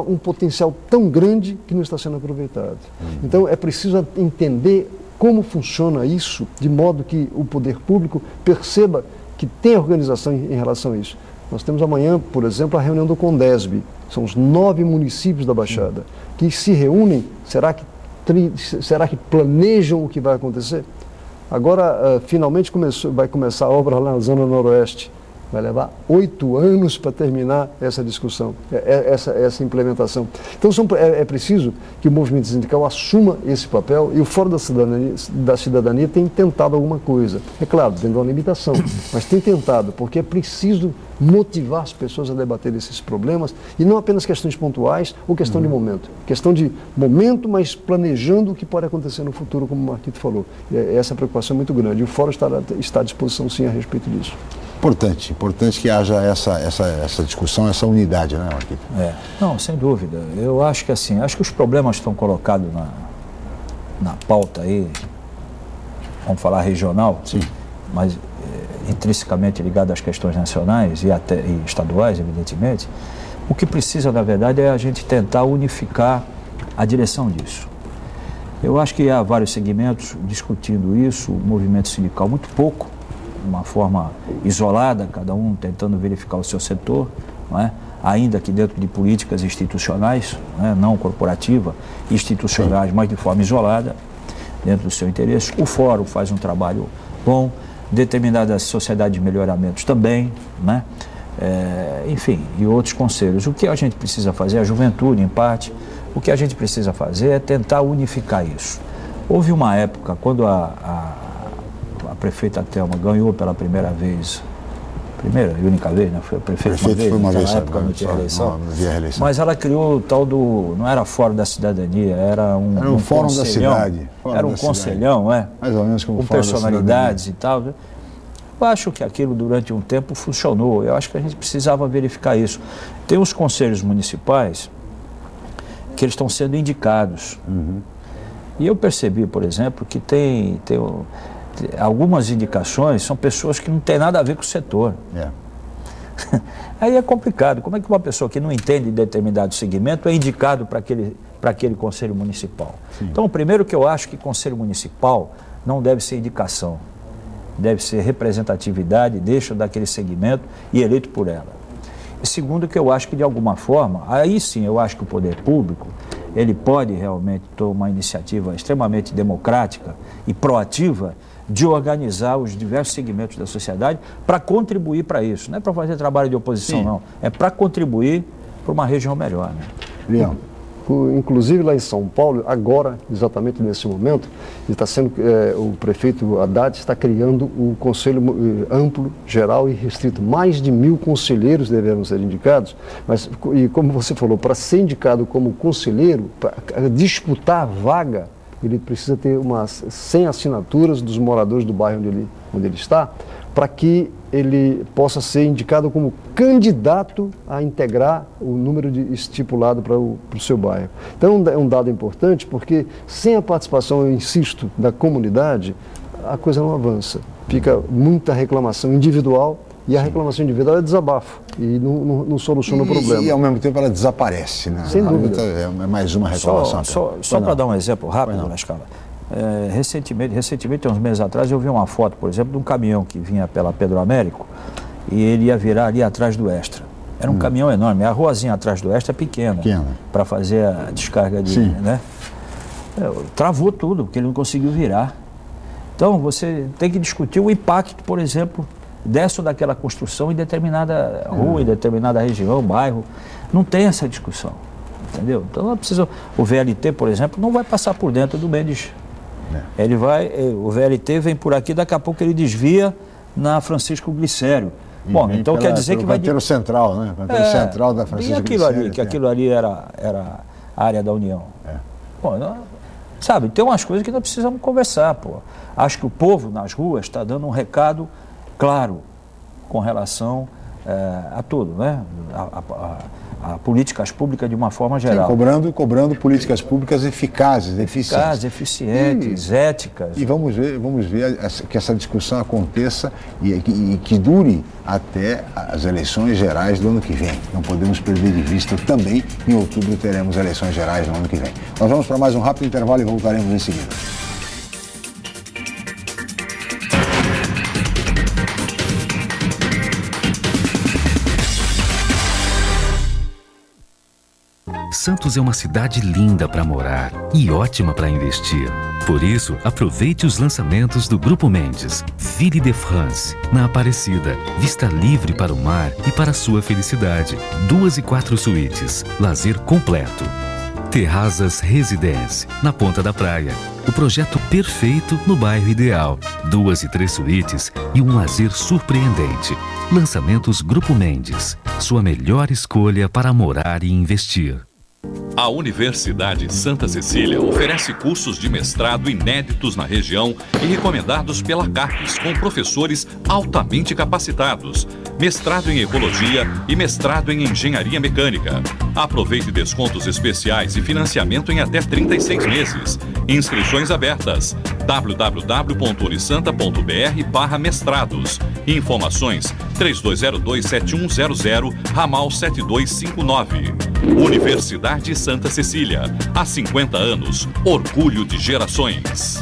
um potencial tão grande que não está sendo aproveitado. Então é preciso entender como funciona isso, de modo que o poder público perceba que tem organização em relação a isso. Nós temos amanhã, por exemplo, a reunião do Condesb. São os 9 municípios da Baixada que se reúnem. Será que planejam o que vai acontecer? Agora, finalmente vai começar a obra lá na Zona Noroeste. Vai levar 8 anos para terminar essa discussão, essa implementação. Então é preciso que o movimento sindical assuma esse papel, e o Fórum da Cidadania tem tentado alguma coisa. É claro, dentro de uma limitação, mas tem tentado, porque é preciso motivar as pessoas a debater esses problemas, e não apenas questões pontuais ou questão de momento. Questão de momento, mas planejando o que pode acontecer no futuro, como o Marquito falou. Essa preocupação é muito grande, e o Fórum está à disposição, sim, a respeito disso. Importante que haja essa discussão, essa unidade, né, Marquito? Não, sem dúvida. Eu acho que acho que os problemas estão colocados na pauta aí, vamos falar regional, sim, mas intrinsecamente ligado às questões nacionais e estaduais, evidentemente. O que precisa, na verdade, é a gente tentar unificar a direção disso. Eu acho que há vários segmentos discutindo isso, o movimento sindical muito pouco, de uma forma isolada, cada um tentando verificar o seu setor, não é? Ainda que dentro de políticas institucionais, não corporativa, institucionais, mas de forma isolada, dentro do seu interesse. O Fórum faz um trabalho bom, determinadas sociedades de melhoramentos também, né? Enfim, e outros conselhos. O que a gente precisa fazer, a juventude em parte, o que a gente precisa fazer é tentar unificar isso. Houve uma época, quando a prefeita Thelma ganhou pela primeira e única vez, né? Foi a prefeita uma vez, naquela época não tinha eleição, mas ela criou o tal do, não era Fórum da Cidadania, era um Fórum da Cidade. Era um conselhão, mais ou menos como com personalidades e tal. Eu acho que aquilo durante um tempo funcionou, eu acho que a gente precisava verificar isso. Tem os conselhos municipais que eles estão sendo indicados. E eu percebi, por exemplo, que tem algumas indicações, são pessoas que não têm nada a ver com o setor. Aí é complicado. Como é que uma pessoa que não entende de determinado segmento é indicado para aquele conselho municipal? Sim. Então, primeiro que eu acho que conselho municipal não deve ser indicação, deve ser representatividade, deixa daquele segmento e eleito por ela. E segundo que eu acho que de alguma forma, aí sim eu acho que o poder público, ele pode realmente tomar uma iniciativa extremamente democrática e proativa de organizar os diversos segmentos da sociedade para contribuir para isso. Não é para fazer trabalho de oposição, sim, não. É para contribuir para uma região melhor, né? Leão. Inclusive lá em São Paulo, agora, exatamente nesse momento, o prefeito Haddad está criando o conselho amplo, geral e restrito. Mais de 1000 conselheiros deverão ser indicados, e como você falou, para ser indicado como conselheiro, para disputar a vaga, ele precisa ter umas 100 assinaturas dos moradores do bairro onde ele está, para que ele possa ser indicado como candidato a integrar o número estipulado para o seu bairro. Então é um dado importante, porque sem a participação, eu insisto, da comunidade, a coisa não avança. Fica muita reclamação individual, e a reclamação individual é desabafo, e não soluciona o problema. E ao mesmo tempo ela desaparece, né? Sem dúvida. É mais uma reclamação. Só para dar um exemplo rápido, na escala. Recentemente, uns meses atrás, eu vi uma foto, por exemplo, de um caminhão que vinha pela Pedro Américo e ele ia virar ali atrás do Extra. Era um caminhão enorme, a ruazinha atrás do Extra é pequena. Para fazer a descarga de... né? Travou tudo, porque ele não conseguiu virar. Então, você tem que discutir o impacto, por exemplo, dessa ou daquela construção em determinada rua, em determinada região, bairro. Não tem essa discussão, entendeu? Então, não precisa... O VLT, por exemplo, não vai passar por dentro do Mendes. Ele vai... O VLT vem por aqui, daqui a pouco ele desvia na Francisco Glicério. Bom, então quer dizer que vai... Canteiro central, né? Canteiro central da Francisco Glicério. Que aquilo ali era a área da União. Bom, sabe, tem umas coisas que nós precisamos conversar, pô. Acho que o povo nas ruas está dando um recado claro com relação a tudo, né? A políticas públicas de uma forma geral. Sim, cobrando políticas públicas eficazes, eficientes, éticas. E vamos ver que essa discussão aconteça e que dure até as eleições gerais do ano que vem. Não podemos perder de vista também, em outubro teremos eleições gerais no ano que vem. Nós vamos para mais um rápido intervalo e voltaremos em seguida. Santos é uma cidade linda para morar e ótima para investir. Por isso, aproveite os lançamentos do Grupo Mendes. Ville de France, na Aparecida. Vista livre para o mar e para a sua felicidade. 2 e 4 suítes. Lazer completo. Terrazas Residence, na Ponta da Praia. O projeto perfeito no bairro ideal. 2 e 3 suítes e um lazer surpreendente. Lançamentos Grupo Mendes. Sua melhor escolha para morar e investir. A Universidade Santa Cecília oferece cursos de mestrado inéditos na região e recomendados pela CAPES, com professores altamente capacitados. Mestrado em Ecologia e mestrado em Engenharia Mecânica. Aproveite descontos especiais e financiamento em até 36 meses. Inscrições abertas. www.unisanta.br/mestrados. Informações 3202-7100, ramal 7259. Universidade Santa Cecília. Há 50 anos, orgulho de gerações.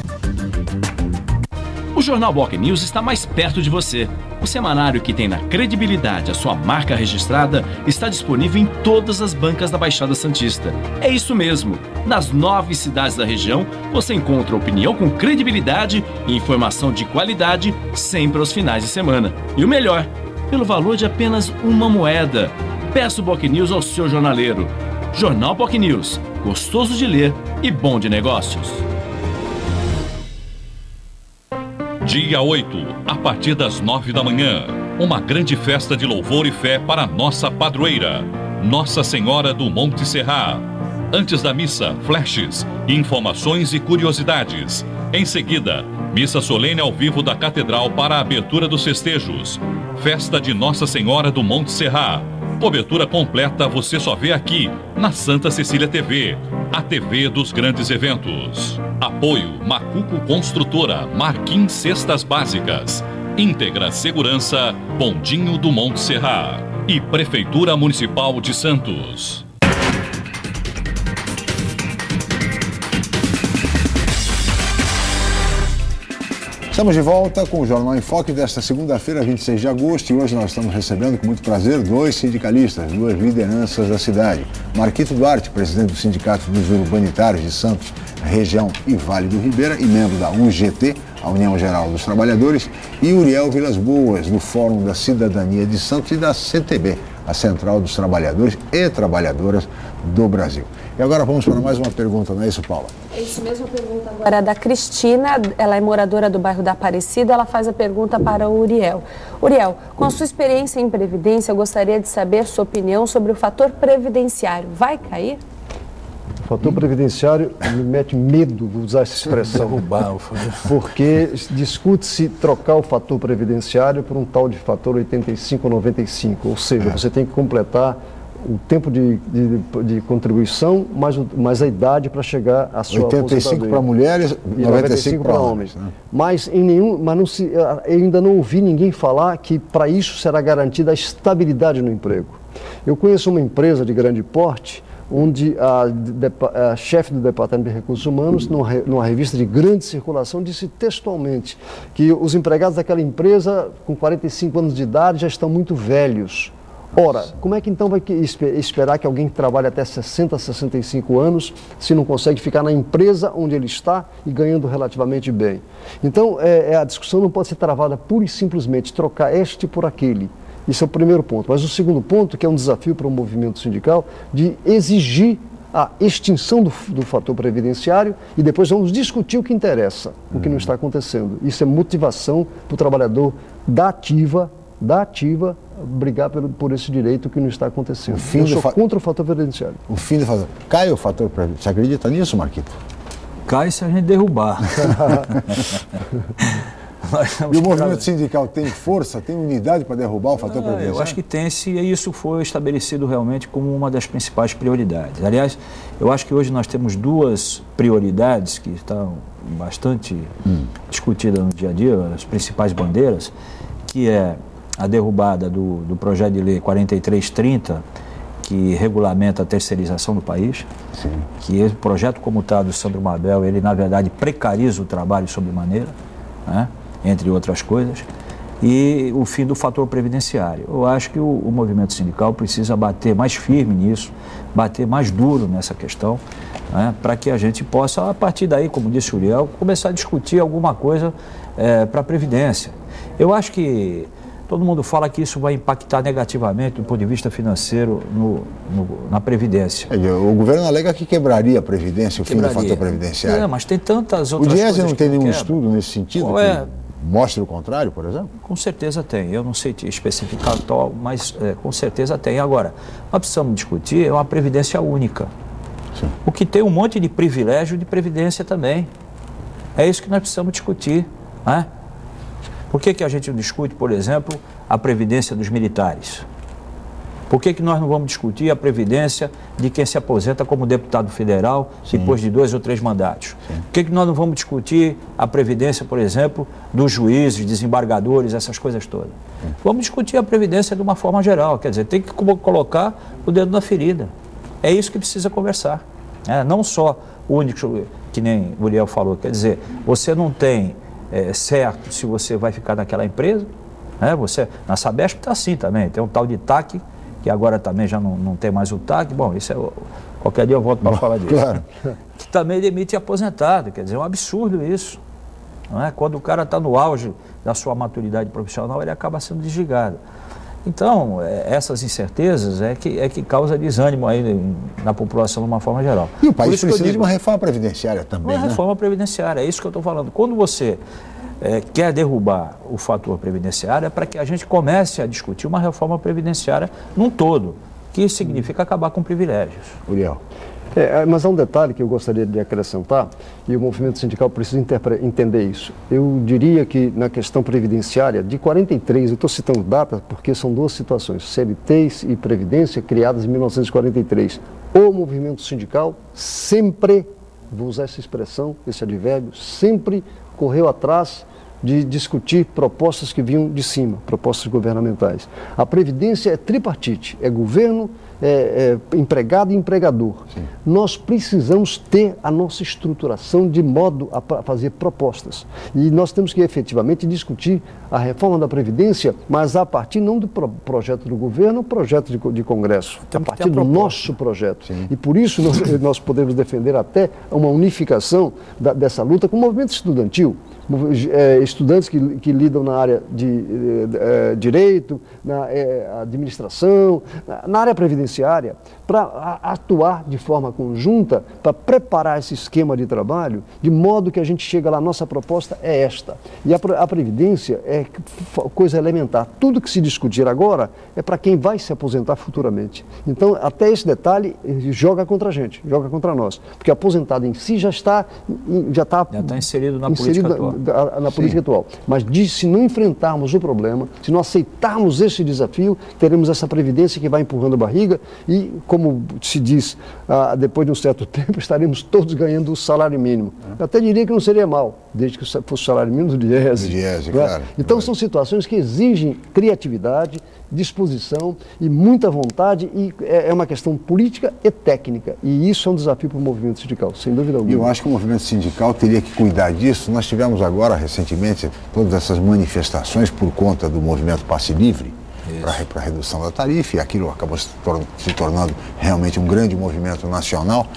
O Jornal Boc News está mais perto de você. O semanário que tem na credibilidade a sua marca registrada está disponível em todas as bancas da Baixada Santista. É isso mesmo. Nas 9 cidades da região, você encontra opinião com credibilidade e informação de qualidade sempre aos finais de semana. E o melhor, pelo valor de apenas uma moeda. Peça o Boc News ao seu jornaleiro. Jornal Boc News, gostoso de ler e bom de negócios. Dia 8, a partir das 9 da manhã, uma grande festa de louvor e fé para nossa padroeira, Nossa Senhora do Monte Serra. Antes da missa, flashes, informações e curiosidades. Em seguida, missa solene ao vivo da Catedral para a abertura dos festejos. Festa de Nossa Senhora do Monte Serra. Cobertura completa você só vê aqui, na Santa Cecília TV, a TV dos grandes eventos. Apoio Macuco Construtora, Marquim Cestas Básicas, Íntegra Segurança, Bondinho do Monte Serra e Prefeitura Municipal de Santos. Estamos de volta com o Jornal em Foque desta segunda-feira, 26 de agosto, e hoje nós estamos recebendo com muito prazer 2 sindicalistas, 2 lideranças da cidade. Marquito Duarte, presidente do Sindicato dos Urbanitários de Santos, região e Vale do Ribeira e membro da UGT, a União Geral dos Trabalhadores, e Uriel Vilas Boas, do Fórum da Cidadania de Santos e da CTB, a Central dos Trabalhadores e Trabalhadoras do Brasil. E agora vamos para mais uma pergunta, não é isso, Paula? É isso mesmo, a pergunta agora é da Cristina, ela é moradora do bairro da Aparecida, ela faz a pergunta para o Uriel. Uriel, com a sua experiência em Previdência, eu gostaria de saber sua opinião sobre o fator previdenciário. Vai cair? O fator previdenciário me mete medo de usar essa expressão, porque discute-se trocar o fator previdenciário por um tal de fator 85-95, ou seja, você tem que completar o tempo de contribuição, mais a idade para chegar à sua 85 para mulheres e 95 para homens. Né? Mas eu ainda não ouvi ninguém falar que para isso será garantida a estabilidade no emprego. Eu conheço uma empresa de grande porte onde a chefe do Departamento de Recursos Humanos, numa revista de grande circulação, disse textualmente que os empregados daquela empresa com 45 anos de idade já estão muito velhos. Ora, como é que então vai esperar que alguém que trabalhe até 60, 65 anos, se não consegue ficar na empresa onde ele está e ganhando relativamente bem? Então, a discussão não pode ser travada pura e simplesmente, trocar este por aquele. Isso é o primeiro ponto. Mas o segundo ponto, que é um desafio para o movimento sindical, de exigir a extinção do fator previdenciário e depois vamos discutir o que interessa, o que não está acontecendo. Isso é motivação para o trabalhador da ativa brigar por esse direito que não está acontecendo. Eu sou contra o fator previdenciário. O fim do fator. Cai o fator previdenciário. Você acredita nisso, Marquito? Cai se a gente derrubar. E o movimento sindical tem força, tem unidade para derrubar o fator previdenciário? Eu acho que tem, se isso foi estabelecido realmente como uma das principais prioridades. Aliás, eu acho que hoje nós temos duas prioridades que estão bastante discutidas no dia a dia, as principais bandeiras, que é a derrubada do projeto de lei 4330, que regulamenta a terceirização do país. Sim. Que esse projeto, como está do Sandro Mabel, ele na verdade precariza o trabalho sobremaneira, né? Entre outras coisas, e o fim do fator previdenciário. Eu acho que o movimento sindical precisa bater mais firme nisso, bater mais duro nessa questão, né? Para que a gente possa, a partir daí, como disse o Uriel, começar a discutir alguma coisa para a Previdência. Eu acho que todo mundo fala que isso vai impactar negativamente do ponto de vista financeiro na Previdência. O governo alega que quebraria a Previdência, o fim do fator previdenciário. Mas tem tantas outras coisas. O Diese não tem nenhum estudo nesse sentido que mostre o contrário, por exemplo? Com certeza tem. Eu não sei te especificar tal, mas com certeza tem. Agora, nós precisamos discutir uma Previdência única. Sim. O que tem um monte de privilégio de Previdência também. É isso que nós precisamos discutir, né? Por que a gente não discute, por exemplo, a previdência dos militares? Por que nós não vamos discutir a previdência de quem se aposenta como deputado federal depois de 2 ou 3 mandatos? Sim. Por que nós não vamos discutir a previdência, por exemplo, dos juízes, desembargadores, essas coisas todas? Sim. Vamos discutir a previdência de uma forma geral, quer dizer, tem que colocar o dedo na ferida. É isso que precisa conversar. Não só o único, que nem o Uriel falou, quer dizer, você não tem certo se você vai ficar naquela empresa, né? Na Sabesp está assim também, tem um tal de TAC, que agora também já não tem mais o TAC, bom, isso qualquer dia eu volto para falar disso. Claro. Que também demite aposentado, quer dizer, é um absurdo isso. Não é? Quando o cara está no auge da sua maturidade profissional, ele acaba sendo desligado. Então, essas incertezas é que causa desânimo aí na população de uma forma geral. E o país precisa de uma reforma previdenciária também, uma reforma previdenciária, é isso que eu estou falando. Quando você quer derrubar o fator previdenciário, é para que a gente comece a discutir uma reforma previdenciária num todo, que significa acabar com privilégios. Uriel. Mas há um detalhe que eu gostaria de acrescentar, e o movimento sindical precisa entender isso. Eu diria que na questão previdenciária, de 43, eu estou citando datas porque são duas situações, CLTs e Previdência, criadas em 1943. O movimento sindical sempre, vou usar essa expressão, esse advérbio, sempre correu atrás de discutir propostas que vinham de cima, propostas governamentais. A Previdência é tripartite, é governo, empregado e empregador. Sim. Nós precisamos ter a nossa estruturação de modo a fazer propostas. E nós temos que efetivamente discutir a reforma da Previdência, mas a partir não do projeto do governo, projeto de Congresso, a partir do nosso projeto. Sim. E por isso nós podemos defender até uma unificação dessa luta com o movimento estudantil. Estudantes que lidam na área de direito, na administração, na área previdenciária, para atuar de forma conjunta, para preparar esse esquema de trabalho, de modo que a gente chega lá, nossa proposta é esta. E a Previdência é coisa elementar. Tudo que se discutir agora é para quem vai se aposentar futuramente. Então, até esse detalhe joga contra a gente, joga contra nós. Porque aposentado em si já está inserido na política atual. Na política atual. Mas se não enfrentarmos o problema, se não aceitarmos esse desafio, teremos essa Previdência que vai empurrando a barriga e, como se diz, depois de um certo tempo estaremos todos ganhando o salário mínimo. Eu até diria que não seria mal, desde que fosse o salário mínimo do Diese. Claro. Então são situações que exigem criatividade, disposição e muita vontade, e é uma questão política e técnica, e isso é um desafio para o movimento sindical, sem dúvida alguma. Eu acho que o movimento sindical teria que cuidar disso. Nós tivemos agora, recentemente, todas essas manifestações por conta do movimento Passe Livre, para a redução da tarifa, e aquilo acabou se tornando realmente um grande movimento nacional.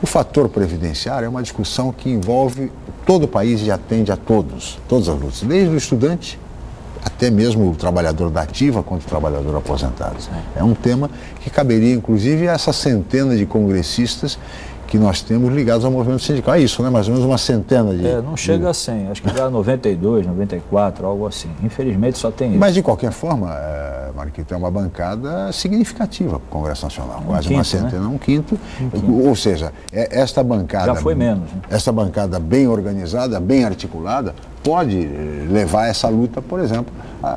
O fator previdenciário é uma discussão que envolve todo o país e atende a todas as lutas, desde o estudante até mesmo o trabalhador da ativa quanto o trabalhador aposentado. É um tema que caberia, inclusive, a essa centena de congressistas que nós temos ligados ao movimento sindical. É isso, né? Mais ou menos uma centena de... não chega a 100, acho que dá 92, 94, algo assim. Infelizmente só tem isso. Mas, de qualquer forma, Marquito, é uma bancada significativa para o Congresso Nacional. Quase uma centena, né? um quinto. Ou seja, esta bancada... Já foi menos. Né? Esta bancada bem organizada, bem articulada, pode levar essa luta, por exemplo,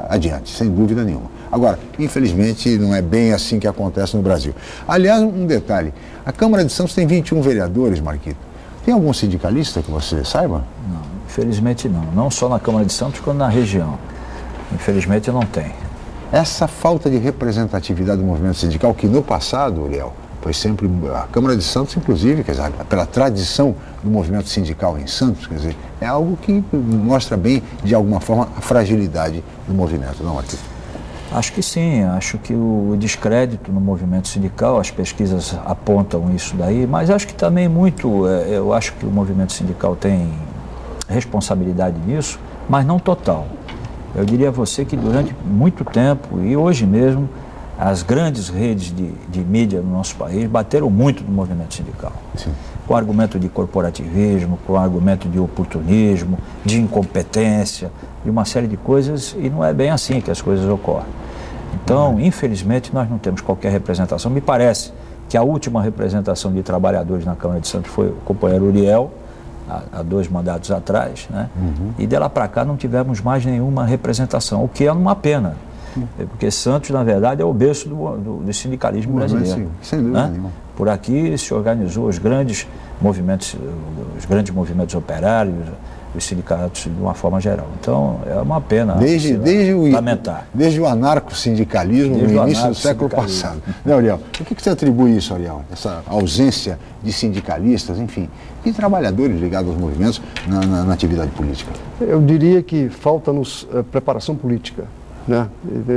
adiante, sem dúvida nenhuma. Agora, infelizmente, não é bem assim que acontece no Brasil. Aliás, um detalhe, a Câmara de Santos tem 21 vereadores, Marquito. Tem algum sindicalista que você saiba? Não, infelizmente não. Não só na Câmara de Santos, quanto na região. Infelizmente não tem. Essa falta de representatividade do movimento sindical, que no passado, Uriel, foi sempre a Câmara de Santos, inclusive, quer dizer, pela tradição do movimento sindical em Santos, quer dizer, é algo que mostra bem, de alguma forma, a fragilidade do movimento, não, Marquito? Acho que sim, acho que o descrédito no movimento sindical, as pesquisas apontam isso daí, mas acho que também eu acho que o movimento sindical tem responsabilidade nisso, mas não total. Eu diria a você que durante muito tempo, e hoje mesmo, as grandes redes de mídia no nosso país bateram muito no movimento sindical. Sim. Com argumento de corporativismo, com argumento de oportunismo, de incompetência, de uma série de coisas, e não é bem assim que as coisas ocorrem. Então, infelizmente, nós não temos qualquer representação. Me parece que a última representação de trabalhadores na Câmara de Santos foi o companheiro Uriel, há 2 mandatos atrás, né? E de lá para cá não tivemos mais nenhuma representação, o que é uma pena. Porque Santos, na verdade, é o berço do sindicalismo brasileiro. Sim, sem dúvida nenhuma. Por aqui se organizou os grandes movimentos operários, os sindicatos de uma forma geral. Então, é uma pena lamentar. Desde o anarco-sindicalismo no início do século passado. Né, Uriel? O que você atribui isso, Uriel? Essa ausência de sindicalistas, enfim, e trabalhadores ligados aos movimentos na atividade política? Eu diria que falta-nos preparação política. Né?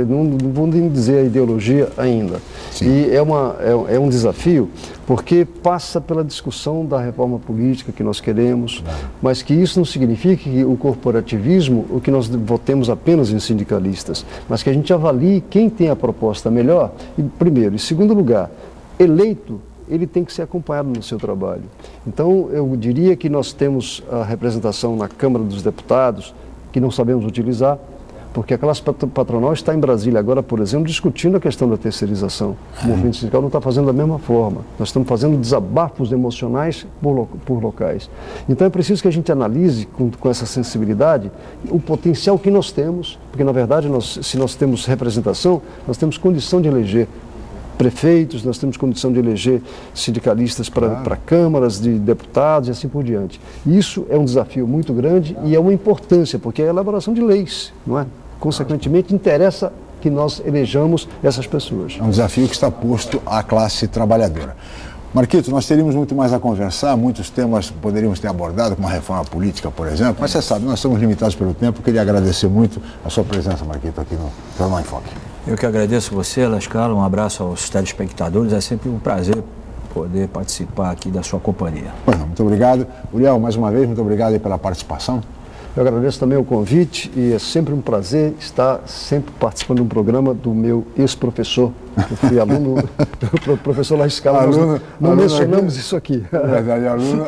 Não vou nem dizer a ideologia ainda. Sim. E é um desafio, porque passa pela discussão da reforma política que nós queremos, mas que isso não significa que o corporativismo, o que nós votemos apenas em sindicalistas, mas que a gente avalie quem tem a proposta melhor, primeiro. E segundo lugar, eleito, ele tem que ser acompanhado no seu trabalho. Então, eu diria que nós temos a representação na Câmara dos Deputados, que não sabemos utilizar, porque a classe patronal está em Brasília agora, por exemplo, discutindo a questão da terceirização. O movimento sindical não está fazendo da mesma forma. Nós estamos fazendo desabafos emocionais por locais. Então é preciso que a gente analise com essa sensibilidade o potencial que nós temos, porque na verdade, se nós temos representação, nós temos condição de eleger prefeitos, nós temos condição de eleger sindicalistas para câmaras de deputados e assim por diante. Isso é um desafio muito grande e é uma importância, porque é a elaboração de leis, não é? Consequentemente, interessa que nós elejamos essas pessoas. É um desafio que está posto à classe trabalhadora. Marquito, nós teríamos muito mais a conversar, muitos temas poderíamos ter abordado, como a reforma política, por exemplo, mas você sabe, nós estamos limitados pelo tempo. Eu queria agradecer muito a sua presença, Marquito, aqui no Jornal em Foque. Eu que agradeço você, Lascala, um abraço aos telespectadores, é sempre um prazer poder participar aqui da sua companhia. Pois não, muito obrigado. Uriel, mais uma vez, muito obrigado aí pela participação. Eu agradeço também o convite e é sempre um prazer estar sempre participando de um programa do meu ex-professor. Eu fui aluno do professor Lascala, não mencionamos isso aqui. É verdade, aluno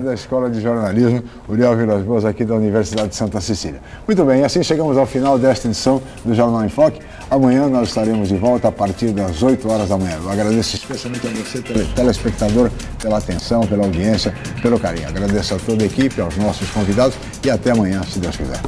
da Escola de Jornalismo, Uriel Vilas Boas, aqui da Universidade de Santa Cecília. Muito bem, assim chegamos ao final desta edição do Jornal em Foque. Amanhã nós estaremos de volta a partir das 8 horas da manhã. Eu agradeço especialmente a você, telespectador, pela atenção, pela audiência, pelo carinho. Agradeço a toda a equipe, aos nossos convidados e até amanhã, se Deus quiser.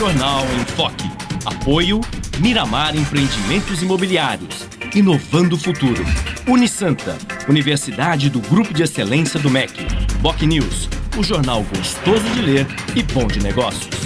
Jornal em Foque. Apoio Miramar Empreendimentos Imobiliários. Inovando o futuro. Unisanta, Universidade do Grupo de Excelência do MEC. BocNews, o jornal gostoso de ler e bom de negócios.